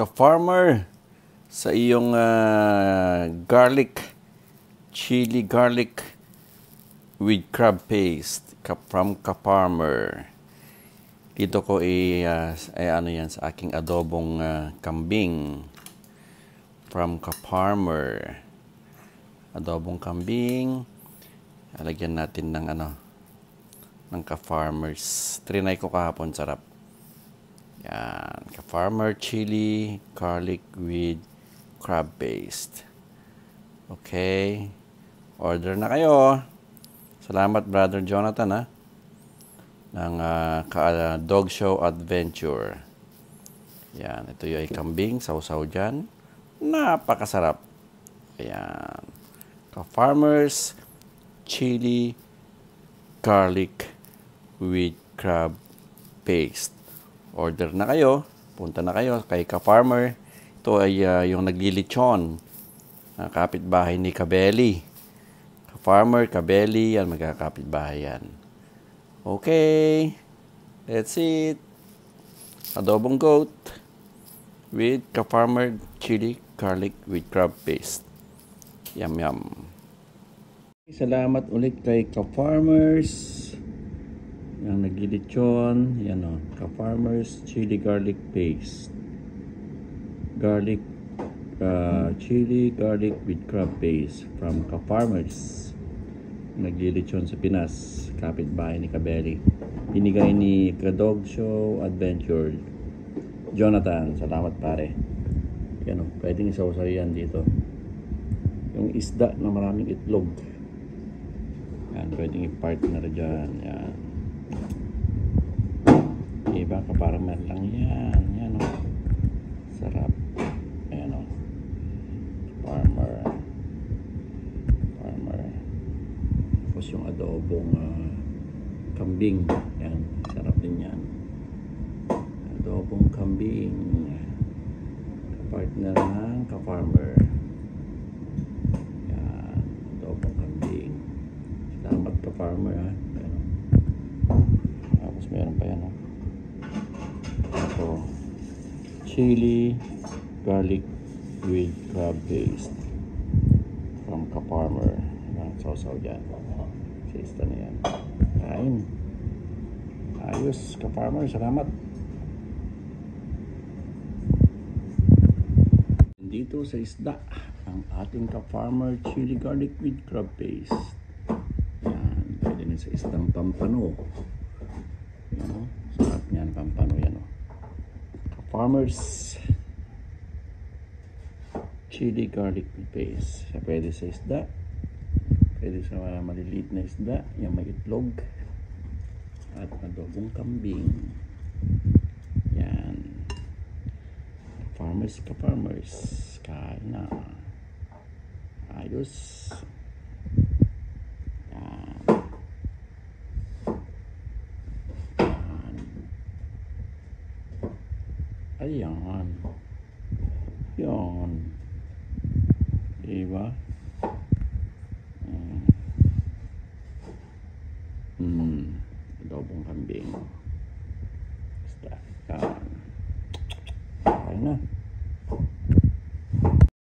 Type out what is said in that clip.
ka-farmer, sa iyong chili garlic with crab paste from ka-farmer. Dito ko ano yan sa aking adobong kambing from ka-farmer. Adobong kambing. Lagyan natin ng ng ka-farmers. Trinay ko kahapon, sarap. Yan, ka-farmer chili garlic with crab paste. Okay. Order na kayo. Salamat, Brother Jonathan, ng Dog Show Adventure. Yan, ito yung kambing, sausaw dyan. Napakasarap. Ayan. Ka-farmers chili garlic with crab paste. Order na kayo. Punta na kayo kay ka-farmer. Ito ay yung naglilitsyon. Kapitbahay ni Kabeli. Ka-farmer, Kabeli, yan, magkakapitbahay yan. Okay. That's it. Adobong goat with ka-farmer chili garlic with crab paste. Yum, yum. Salamat ulit kay ka-farmers. Yung naglilitsyon. Yan o. Ka-farmers chili garlic paste. Chili garlic with crab paste from ka-farmers. Naglilitsyon sa Pinas. Kapitbahay ni Kabeli. Binigay ni Dog Show Adventure. Jonathan, salamat pare. Yan o. Pwedeng isaw-saw yan dito. Yung isda na maraming itlog. Yan, pwedeng i-partner dyan. Yan. Iba ka parang man lang yan. Yan o. Sarap. Ayan o. Farmer. Tapos yung adobong kambing. Yan. Sarap din yan. Adobong kambing. Partner ng ka-farmer. Yan. Adobong kambing. Salamat ka-farmer, ha. Yan o. Tapos meron pa yan o. Ito. Chili garlic with crab paste from ka-farmer. Sausaw dyan. Sista na yan. Kain. Ayos, ka-farmer. Salamat. Dito sa isda, ang ating ka-farmer chili garlic with crab paste. Yan. Pwede na sa isdang pampano. Yan o. Sarap niyan, pampano yan o. Ka-farmers chili garlic with paste. Pwede sa isda. Pwede sa maliliit na isda. Yung may itlog. At adobong kambing. Yan. Ka-farmers. Kain na. Ayos. Yan. Ayan. Yan. Diba?